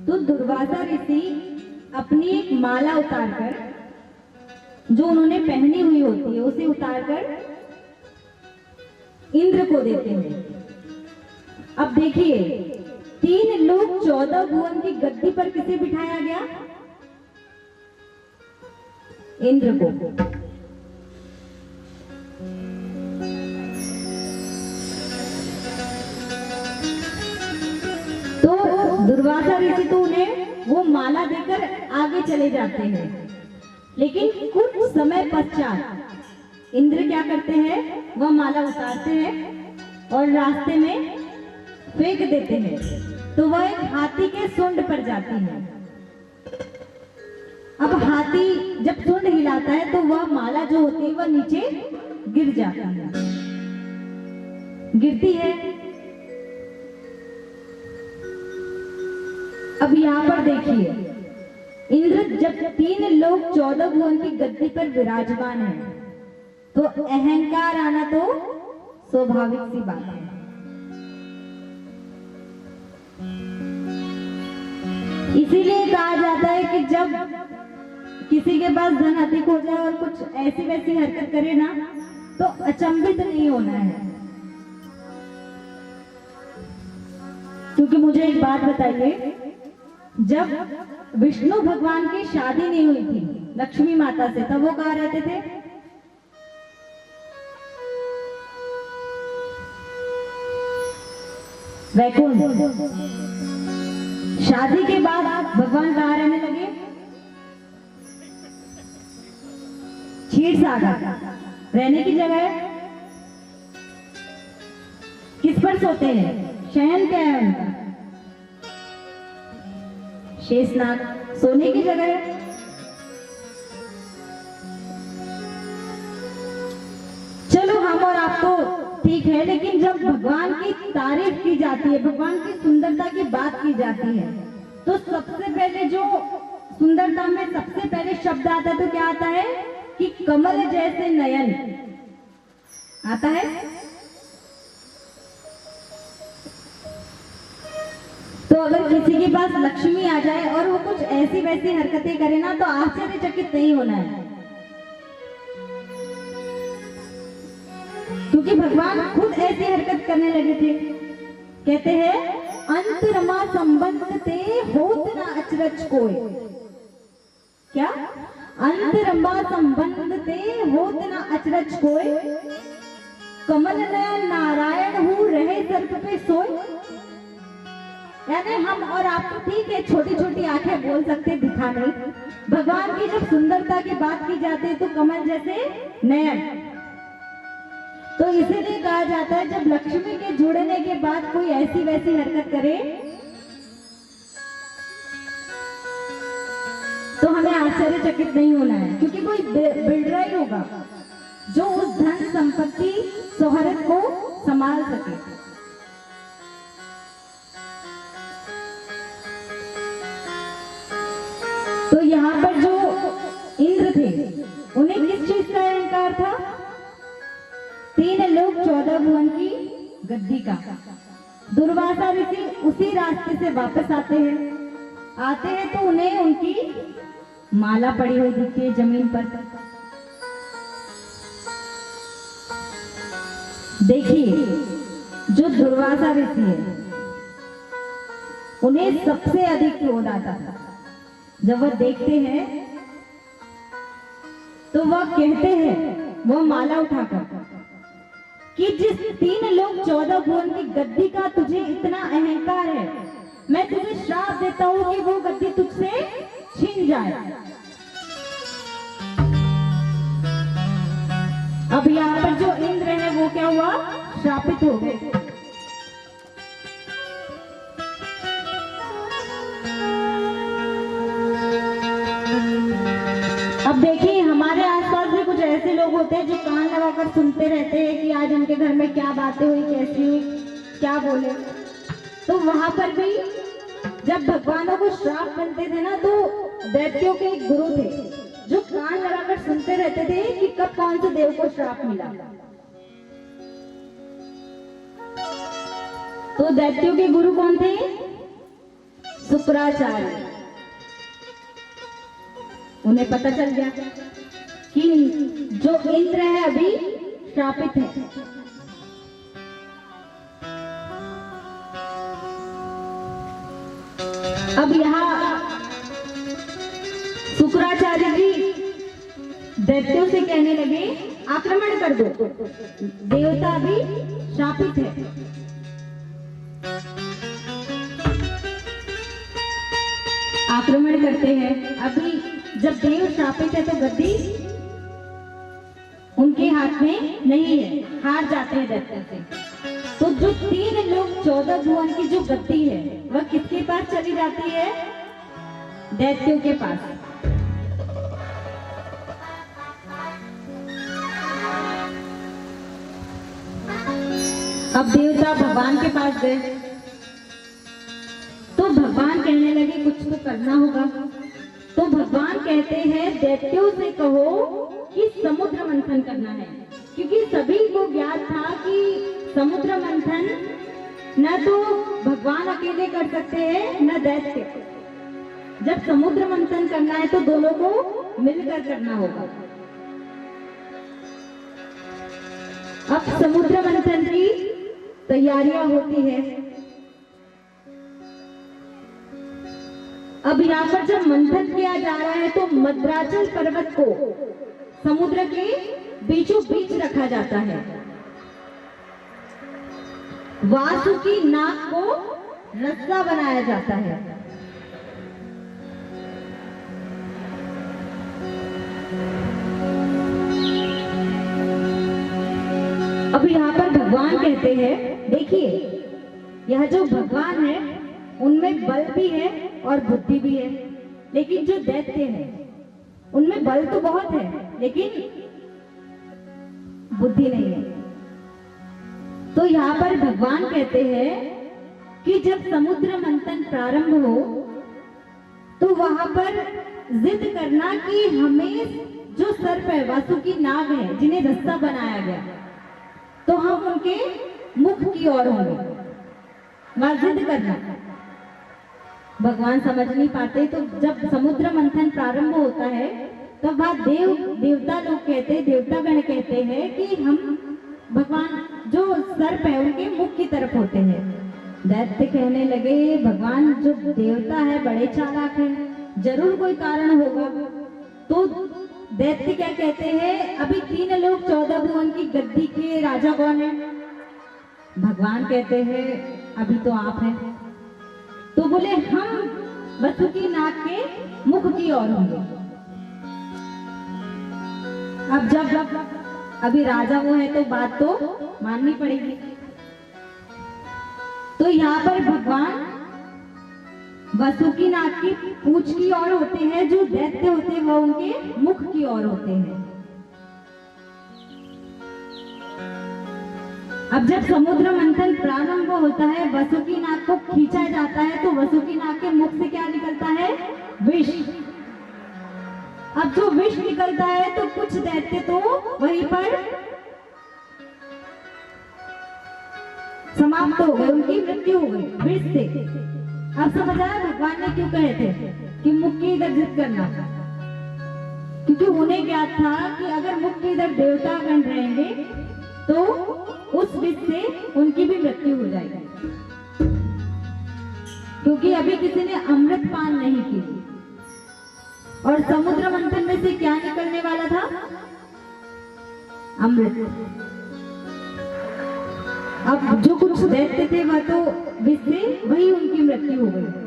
तो दुर्वासा ऋषि अपनी एक माला उतारकर, जो उन्होंने पहनी हुई होती है, उसे उतारकर इंद्र को देते हैं। अब देखिए, 3 लोग 14 भुवन की गद्दी पर किसे बिठाया गया? इंद्र को। तो दुर्वासा ऋषि तो उन्हें वो माला देकर आगे चले जाते हैं, लेकिन कुछ समय पश्चात इंद्र क्या करते हैं? वह माला उतारते हैं और रास्ते में फेंक देते हैं, तो वह एक हाथी के सूंड पर जाती है। अब हाथी जब सूंड हिलाता है तो वह माला जो होती है वह नीचे गिर जाती है, गिरती है। अब यहाँ पर देखिए, इंद्र जब 3 लोग 14 भुवन की गद्दी पर विराजमान है, तो अहंकार आना तो स्वाभाविक सी बात है। इसीलिए कहा जाता है कि जब किसी के पास धन अधिक हो जाए और कुछ ऐसी वैसी हरकत करे ना, तो अचंभित नहीं होना है। क्योंकि मुझे एक बात बताइए, जब विष्णु भगवान की शादी नहीं हुई थी लक्ष्मी माता से, तब वो कहाँ रहते थे? वैकुंठ। शादी के बाद भगवान कहाँ रहने लगे? क्षीर सागर। रहने की जगह है? किस पर सोते हैं? शयन क्या है उनका? शेषनाग। सोने की जगह है? चलो हम और आप तो ठीक है, लेकिन जब भगवान की तारीफ की जाती है, भगवान की सुंदरता की बात की जाती है, तो सबसे पहले जो सुंदरता में सबसे पहले शब्द आता है तो क्या आता है? कि कमल जैसे नयन आता है। तो अगर किसी के पास लक्ष्मी आ जाए और वो कुछ ऐसी वैसी हरकतें करे ना, तो आश्चर्यचकित नहीं होना है, क्योंकि भगवान खुद ऐसी हरकत करने लगे थे। कहते हैं, अंतरमा संबंध ते होत न अचरज कोय। क्या? अंतरमा संबंध ते होत न अचरज कोय, कमल नयन नारायण हूँ रहे सर्प पे सोए। यानी हम और आप तो ठीक है, छोटी छोटी आंखें बोल सकते, दिखा नहीं। भगवान की जब सुंदरता की बात की जाती है तो कमल जैसे नयन। तो इसीलिए कहा जाता है, जब लक्ष्मी के जुड़ने के बाद कोई ऐसी वैसी हरकत करे तो हमें आश्चर्यचकित नहीं होना है, क्योंकि कोई बिल्डर ही होगा जो उस धन संपत्ति शोहरत को संभाल सके। तो यहाँ पर जो इंद्र थे, उन्हें किस चीज का अहंकार था? 3 लोग 14 भुवन की गद्दी का। दुर्वासा ऋषि उसी रास्ते से वापस आते हैं तो उन्हें उनकी माला पड़ी हुई दिखती है जमीन पर। देखिए, जो दुर्वासा ऋषि है उन्हें सबसे अधिक क्रोध आता था। जब वह देखते हैं तो वह कहते हैं, वह माला उठाकर, कि जिस 3 लोग 14 भुवन की गद्दी का तुझे इतना अहंकार है, मैं तुझे श्राप देता हूं कि वो गद्दी तुझसे छीन जाए। अब यहाँ पर जो इंद्र है वो क्या हुआ? श्रापित हो गए। अब देखिए, हमारे आसपास भी कुछ ऐसे लोग होते हैं जो कान लगाकर सुनते रहते हैं कि आज उनके घर में क्या बातें हुई, कैसी हुई, क्या बोले। तो वहां पर भी जब भगवानों को श्राप बनते थे ना, तो दैत्यों के एक गुरु थे जो कान लगाकर सुनते रहते थे कि कब कौन से देव को श्राप मिला। तो दैत्यों के गुरु कौन थे? शुक्राचार्य, उन्हें पता चल गया कि जो इंद्र है अभी श्रापित है। अब यहाँ शुक्राचार्य जी दैत्यों से कहने लगे आक्रमण कर दो, देवता भी श्रापित है। आक्रमण करते हैं। अभी जब देव श्रापित है तो गद्दी उनके हाथ में नहीं है, हार जाते हैं दैत्यों से। तो जो 3 लोग 14 भुवन की जो गद्दी है वह किसके पास चली जाती है? दैत्यों के पास। अब देवता भगवान के पास गए तो भगवान कहने लगे कुछ तो करना होगा। तो भगवान कहते हैं दैत्यों से कहो कि समुद्र मंथन करना है, क्योंकि सभी को ज्ञात था कि समुद्र मंथन न तो भगवान अकेले कर सकते हैं न दैत्य। जब समुद्र मंथन करना है तो दोनों को मिलकर करना होगा। अब समुद्र मंथन की तैयारियां होती है। अब यहाँ पर जब मंथन किया जा रहा है तो मद्राचल पर्वत को समुद्र के बीचों बीच रखा जाता है। वासुकी नाग को रस्सा बनाया जाता है। अब यहाँ पर भगवान कहते हैं देखिए, यह जो भगवान है उनमें बल भी है और बुद्धि भी है, लेकिन जो दैत्य है उनमें बल तो बहुत है लेकिन बुद्धि नहीं है। तो यहाँ पर भगवान कहते हैं कि जब समुद्र मंथन प्रारंभ हो तो वहां पर जिद करना कि हमें जो सर्प है वासुकी नाग है जिन्हें रस्सा बनाया गया, तो हम उनके मुख की ओर होंगे, वहां जिद करना। भगवान समझ नहीं पाते। तो जब समुद्र मंथन प्रारंभ होता है तब तो वह देवता लोग कहते हैं, देवतागण कहते हैं कि हम भगवान जो सर्प है उनके मुख की तरफ होते हैं। दैत्य कहने लगे भगवान जो देवता है बड़े चालाक हैं, जरूर कोई कारण होगा। तो दैत्य क्या कहते हैं, अभी 3 लोग 14 भुवन की गद्दी के राजा कौन है? भगवान कहते हैं अभी तो आप हैं। तो बोले हम वासुकी नाग के मुख की ओर होंगे। अब जब अभी राजा वो है तो बात तो माननी पड़ेगी। तो यहाँ पर भगवान वासुकी नाग की पूंछ की ओर होते हैं, जो दैत्य होते हैं वह उनके मुख की ओर होते हैं। अब जब समुद्र मंथन प्रारंभ होता है, वासुकी नाग को खींचा जाता है तो वासुकी नाग के मुख से क्या निकलता है? विष। अब जो विष निकलता है तो कुछ दैत्य तो वहीं पर समाप्त हो गए, उनकी मृत्यु हो गई विष से। अब समझ आया भगवान ने क्यों कहे थे कि मुख की इधर जिद करना, क्योंकि उन्हें ज्ञात था कि अगर मुख के इधर देवता गण रहेंगे तो उस विष से उनकी भी मृत्यु हो जाएगी, क्योंकि अभी किसी ने अमृत पान नहीं की। और समुद्र मंथन में से क्या निकलने वाला था? अमृत। अब जो कुछ दैत्य थे वह तो विष से वही उनकी मृत्यु हो गई।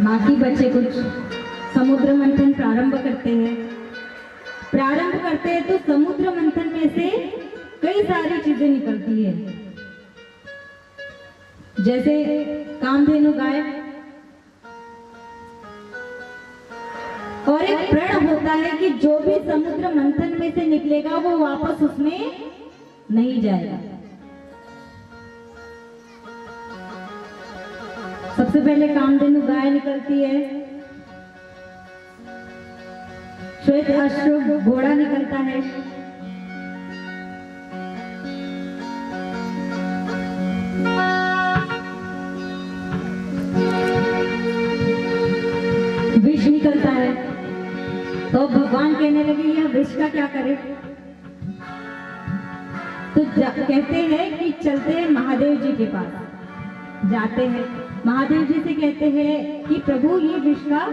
बाकी बच्चे कुछ समुद्र मंथन प्रारंभ करते हैं। तो समुद्र मंथन में से कई सारी चीजें निकलती है, जैसे कामधेनु गाय, और एक प्रण होता है कि जो भी समुद्र मंथन में से निकलेगा वो वापस उसमें नहीं जाएगा। सबसे पहले कामधेनु गाय निकलती है, श्वेत अश्रु घोड़ा निकलता है। विष निकलता है। तो भगवान कहने लगे यह विष का क्या करे। तो कहते हैं कि चलते हैं महादेव जी के पास, जाते हैं महादेव जी से कहते हैं कि प्रभु ये विष का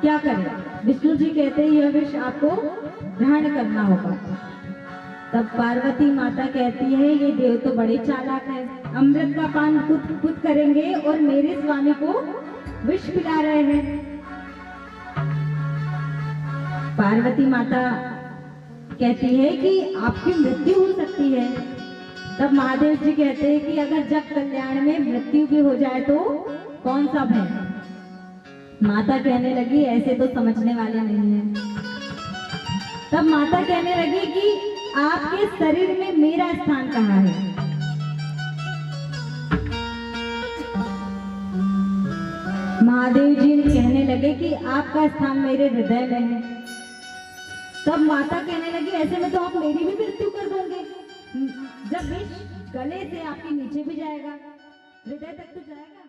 क्या करें। विष्णु जी कहते हैं यह विष आपको ग्रहण करना होगा। तब पार्वती माता कहती है ये देव तो बड़े चालाक है, अमृत का पान खुद करेंगे और मेरे स्वामी को विष पिला रहे हैं। पार्वती माता कहती है कि आपकी मृत्यु हो सकती है। तब महादेव जी कहते हैं कि अगर जग कल्याण में मृत्यु भी हो जाए तो कौन सा भय। माता कहने लगी ऐसे तो समझने वाले नहीं हैं। तब माता कहने लगी कि आपके शरीर में मेरा स्थान कहाँ है। महादेव जी कहने लगे कि आपका स्थान मेरे हृदय में है। तब माता कहने लगी ऐसे में तो आप मेरी भी मृत्यु कर दोगे। जब विष गले से आपके नीचे भी जाएगा, हृदय तक तो जाएगा।